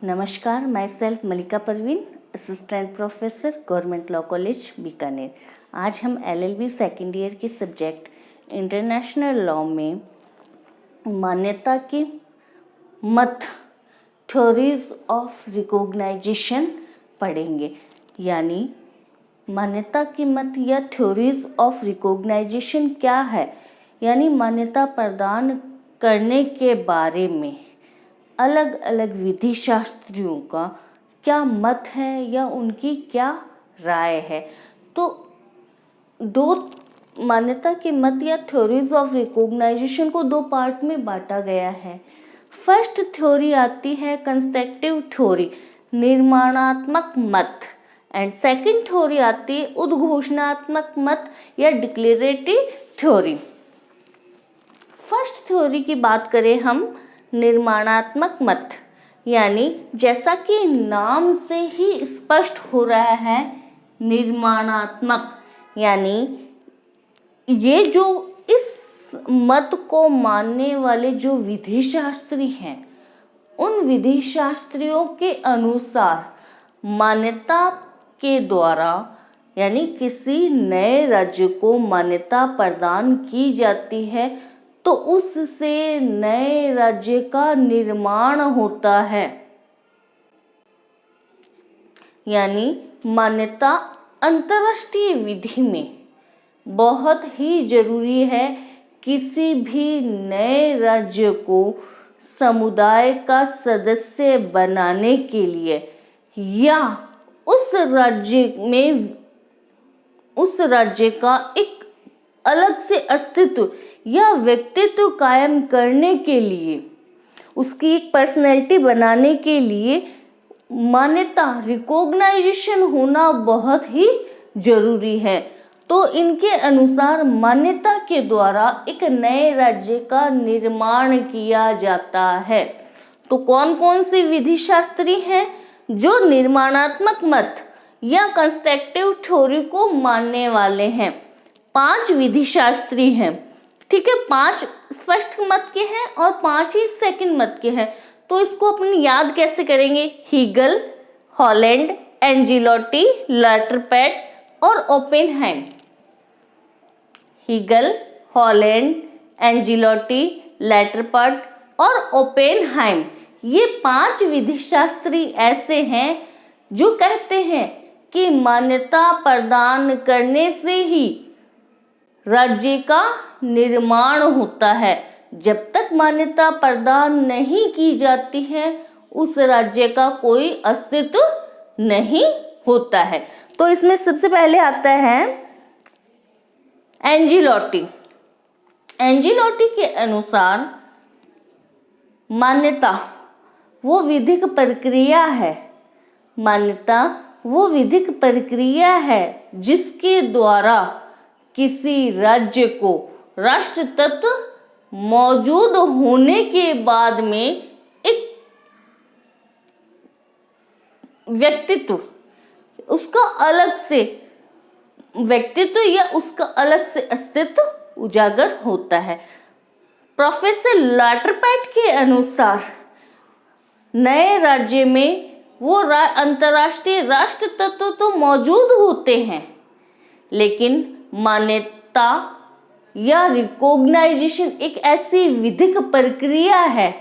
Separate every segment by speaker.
Speaker 1: नमस्कार, myself Malika Parveen, assistant professor, government law college Bikaner. आज हम LLB सेकेंड ईयर के सब्जेक्ट इंटरनेशनल लॉ में मान्यता के मत, थ्योरीज ऑफ रिकॉग्नाइजेशन पढ़ेंगे। यानी मान्यता के मत या थ्योरीज ऑफ रिकॉग्नाइजेशन क्या है, यानी मान्यता प्रदान करने के बारे में अलग अलग विधि शास्त्रियों का क्या मत है या उनकी क्या राय है। तो दो मान्यता के मत या थ्योरीज ऑफ रिकॉग्नाइजेशन को दो पार्ट में बांटा गया है। फर्स्ट थ्योरी आती है कंस्ट्रक्टिव थ्योरी, निर्माणात्मक मत, एंड सेकंड थ्योरी आती है उद्घोषणात्मक मत या डिक्लेरेटिव थ्योरी। फर्स्ट थ्योरी की बात करें हम, निर्माणात्मक मत, यानी जैसा कि नाम से ही स्पष्ट हो रहा है, निर्माणात्मक, यानी ये जो इस मत को मानने वाले जो विधि शास्त्री हैं, उन विधि शास्त्रियों के अनुसार मान्यता के द्वारा, यानी किसी नए राज्य को मान्यता प्रदान की जाती है तो उससे नए राज्य का निर्माण होता है। यानी मान्यता अंतर्राष्ट्रीय विधि में बहुत ही जरूरी है। किसी भी नए राज्य को समुदाय का सदस्य बनाने के लिए या उस राज्य का एक अलग से अस्तित्व या व्यक्तित्व कायम करने के लिए, उसकी एक पर्सनैलिटी बनाने के लिए मान्यता, रिकॉग्नाइजेशन होना बहुत ही जरूरी है। तो इनके अनुसार मान्यता के द्वारा एक नए राज्य का निर्माण किया जाता है। तो कौन कौन से विधि शास्त्री हैं जो निर्माणात्मक मत या कंस्ट्रक्टिव थ्योरी को मानने वाले हैं? 5 विधि शास्त्री हैं, ठीक है। 5 फर्स्ट मत के हैं और 5 ही सेकंड मत के हैं। तो इसको अपनी याद कैसे करेंगे? हीगल, हॉलैंड, एंजिलोटी, लाटरपैट और ओपेनहाइम। हीगल, हॉलैंड, एंजिलोटी, लाटरपैट और ओपेनहाइम, ये 5 विधि शास्त्री ऐसे हैं जो कहते हैं कि मान्यता प्रदान करने से ही राज्य का निर्माण होता है। जब तक मान्यता प्रदान नहीं की जाती है उस राज्य का कोई अस्तित्व नहीं होता है। तो इसमें सबसे पहले आता है एंजिलोटी। एंजिलोटी के अनुसार मान्यता वो विधिक प्रक्रिया है, मान्यता वो विधिक प्रक्रिया है जिसके द्वारा किसी राज्य को राष्ट्र तत्व मौजूद होने के बाद में एक व्यक्तित्व, उसका अलग से व्यक्तित्व या उसका अलग से अस्तित्व उजागर होता है। प्रोफेसर लाटरपैट के अनुसार नए राज्य में वो अंतर्राष्ट्रीय राष्ट्र तत्व तो मौजूद होते हैं, लेकिन मान्यता या रिकॉग्नाइजेशन एक ऐसी विधिक प्रक्रिया है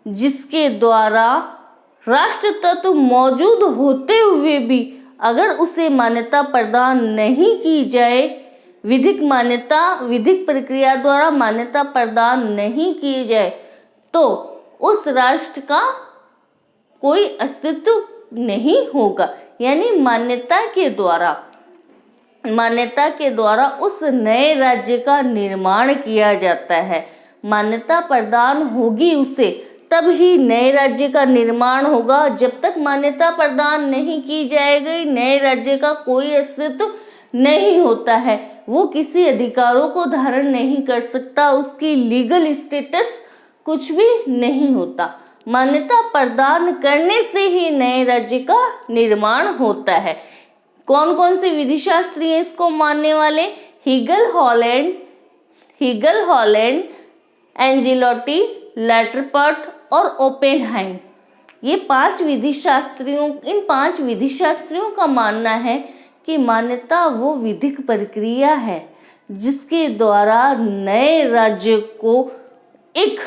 Speaker 1: जिसके द्वारा राष्ट्र तत्व मौजूद होते हुए भी अगर उसे मान्यता प्रदान नहीं की जाए, विधिक प्रक्रिया द्वारा मान्यता प्रदान नहीं की जाए, तो उस राष्ट्र का कोई अस्तित्व नहीं होगा। यानी मान्यता के द्वारा उस नए राज्य का निर्माण किया जाता है। मान्यता प्रदान होगी उसे, तब ही नए राज्य का निर्माण होगा। जब तक मान्यता प्रदान नहीं की जाएगी, नए राज्य का कोई अस्तित्व नहीं होता है। वो किसी अधिकारों को धारण नहीं कर सकता, उसकी लीगल स्टेटस कुछ भी नहीं होता। मान्यता प्रदान करने से ही नए राज्य का निर्माण होता है। कौन कौन से विधि शास्त्री हैं इसको मानने वाले? हीगल, हॉलैंड, एंजिलोटी, लाटरपैट और ओपेनहाइम। इन 5 विधि शास्त्रियों का मानना है कि मान्यता वो विधिक प्रक्रिया है जिसके द्वारा नए राज्य को एक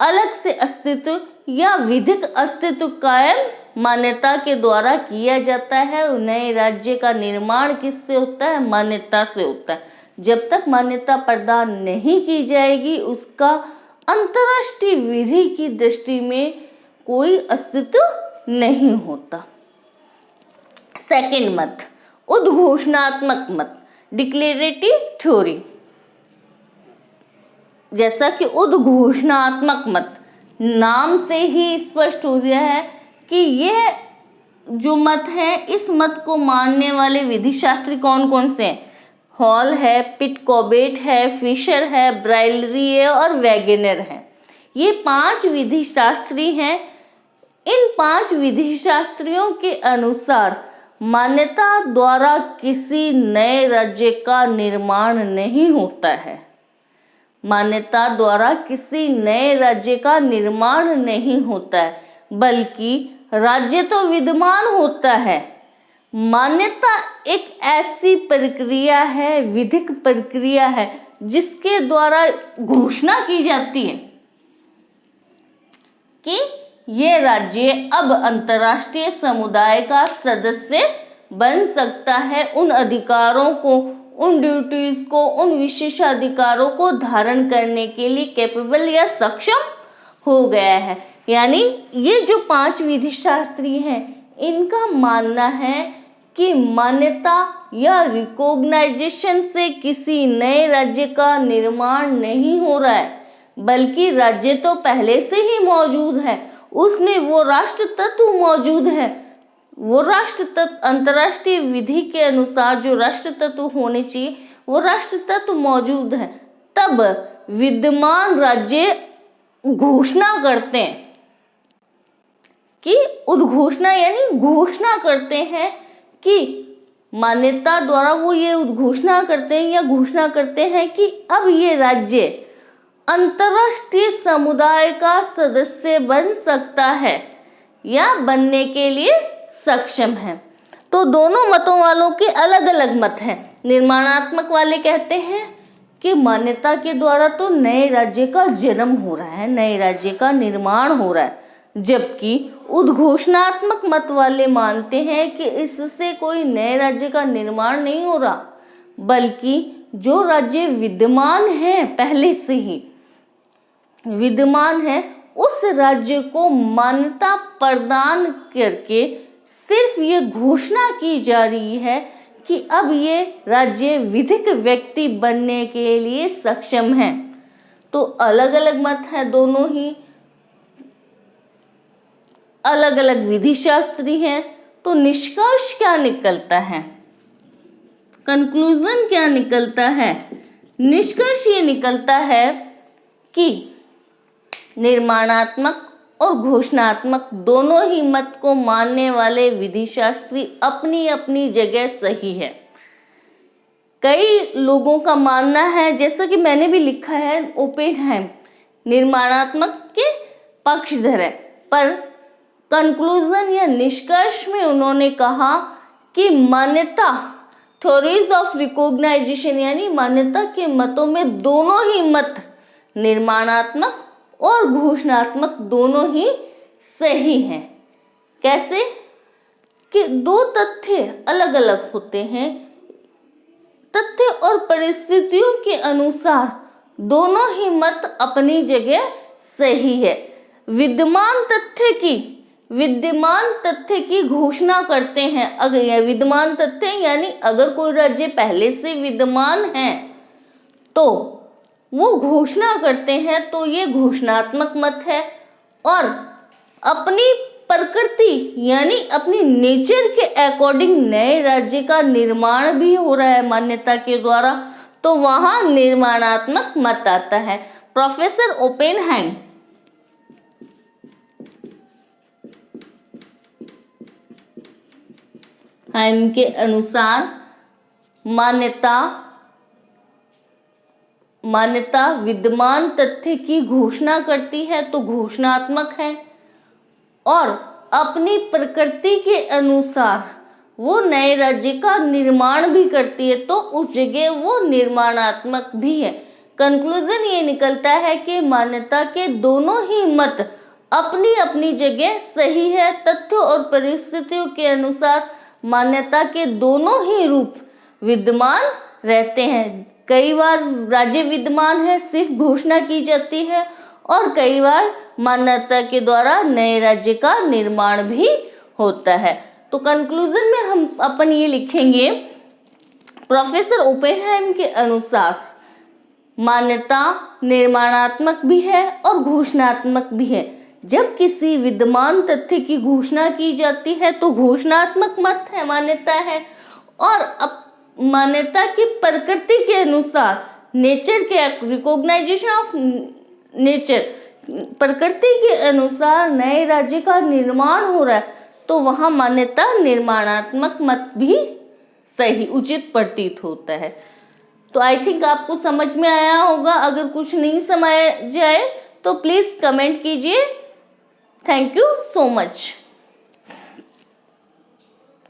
Speaker 1: अलग से अस्तित्व या विधिक अस्तित्व कायम मान्यता के द्वारा किया जाता है। नए राज्य का निर्माण किससे होता है? मान्यता से होता है। जब तक मान्यता प्रदान नहीं की जाएगी उसका अंतर्राष्ट्रीय विधि की दृष्टि में कोई अस्तित्व नहीं होता। सेकंड मत, उद्घोषणात्मक मत, डिक्लेरेटिव थ्योरी। जैसा कि उद्घोषणात्मक मत नाम से ही स्पष्ट हो गया है कि यह जो मत है, इस मत को मानने वाले विधि शास्त्री कौन कौन से हैं? हॉल है, पिट कॉबेट है, फिशर है, ब्राइलरी है और वैगनर है। ये 5 विधि शास्त्री हैं। इन 5 विधि शास्त्रियों के अनुसार मान्यता द्वारा किसी नए राज्य का निर्माण नहीं होता है। मान्यता द्वारा किसी नए राज्य का निर्माण नहीं होता है, बल्कि राज्य तो विद्यमान होता है। मान्यता एक ऐसी प्रक्रिया है, विधिक प्रक्रिया है, जिसके द्वारा घोषणा की जाती है कि ये राज्य अब अंतर्राष्ट्रीय समुदाय का सदस्य बन सकता है, उन अधिकारों को, उन ड्यूटीज को, उन विशेषाधिकारों को धारण करने के लिए कैपेबल या सक्षम हो गया है। यानी ये जो 5 विधि शास्त्री हैं, इनका मानना है कि मान्यता या रिकॉग्नाइजेशन से किसी नए राज्य का निर्माण नहीं हो रहा है, बल्कि राज्य तो पहले से ही मौजूद है, उसमें वो राष्ट्र तत्व मौजूद है। वो राष्ट्र तत्व अंतर्राष्ट्रीय विधि के अनुसार जो राष्ट्र तत्व होने चाहिए वो राष्ट्र तत्व मौजूद है। तब विद्यमान राज्य घोषणा करते हैं कि उद्घोषणा यानी घोषणा करते हैं कि मान्यता द्वारा वो ये उद्घोषणा करते हैं या घोषणा करते हैं कि अब ये राज्य अंतर्राष्ट्रीय समुदाय का सदस्य बन सकता है या बनने के लिए सक्षम है। तो दोनों मतों वालों के अलग अलग मत हैं। निर्माणात्मक वाले कहते हैं कि मान्यता के द्वारा तो नए राज्य का जन्म हो रहा है, नए राज्य का निर्माण हो रहा है, जबकि उद्घोषणात्मक मत वाले मानते हैं कि इससे कोई नए राज्य का निर्माण नहीं हो रहा, बल्कि जो राज्य विद्यमान है, पहले से ही विद्यमान है, उस राज्य को मान्यता प्रदान करके सिर्फ ये घोषणा की जा रही है कि अब ये राज्य विधिक व्यक्ति बनने के लिए सक्षम है। तो अलग अलग मत है, दोनों ही अलग अलग विधि शास्त्री हैं। तो निष्कर्ष क्या निकलता है? कंक्लूजन क्या निकलता है? निष्कर्ष ये निकलता है कि निर्माणात्मक और घोषणात्मक दोनों ही मत को मानने वाले विधि शास्त्री अपनी अपनी जगह सही है। कई लोगों का मानना है, जैसा कि मैंने भी लिखा है, ओपेनहाइम निर्माणात्मक के पक्षधर है, पर कंक्लूजन या निष्कर्ष में उन्होंने कहा कि मान्यता थ्योरीज ऑफ रिकॉग्नाइजेशन यानी मान्यता के मतों में दोनों ही मत निर्माणात्मक और घोषणात्मक दोनों ही सही हैं। कैसे? कि दो तथ्य अलग अलग होते हैं, तथ्य और परिस्थितियों के अनुसार दोनों ही मत अपनी जगह सही है। विद्यमान तथ्य की घोषणा करते हैं। अगर यह विद्यमान तथ्य यानी अगर कोई राज्य पहले से विद्यमान है तो वो घोषणा करते हैं, तो ये घोषणात्मक मत है। और अपनी प्रकृति यानी अपनी नेचर के अकॉर्डिंग नए राज्य का निर्माण भी हो रहा है मान्यता के द्वारा, तो वहां निर्माणात्मक मत आता है। प्रोफेसर ओपेनहाइम के अनुसार मान्यता विद्यमान तथ्य की घोषणा करती है तो घोषणात्मक है, और अपनी प्रकृति के अनुसार वो नए राज्य का निर्माण भी करती है, तो उस जगह वो निर्माणात्मक भी है। कंक्लूजन ये निकलता है कि मान्यता के दोनों ही मत अपनी अपनी जगह सही है। तथ्यों और परिस्थितियों के अनुसार मान्यता के दोनों ही रूप विद्यमान रहते हैं। कई बार राज्य विद्यमान है, सिर्फ घोषणा की जाती है, और कई बार मान्यता के द्वारा नए राज्य का निर्माण भी होता है। तो कंक्लूजन में हम अपन ये लिखेंगे, प्रोफेसर ओपेनहाइम के अनुसार मान्यता निर्माणात्मक भी है और घोषणात्मक भी है। जब किसी विद्यमान तथ्य की घोषणा की जाती है तो घोषणात्मक मत है, मान्यता है, और अब मान्यता की प्रकृति के अनुसार नेचर के रिकॉग्नाइजेशन ऑफ नेचर, प्रकृति के अनुसार नए राज्य का निर्माण हो रहा है, तो वहां मान्यता निर्माणात्मक मत भी सही उचित प्रतीत होता है। तो आई थिंक आपको समझ में आया होगा। अगर कुछ नहीं समझ जाए तो प्लीज कमेंट कीजिए। Thank you so much.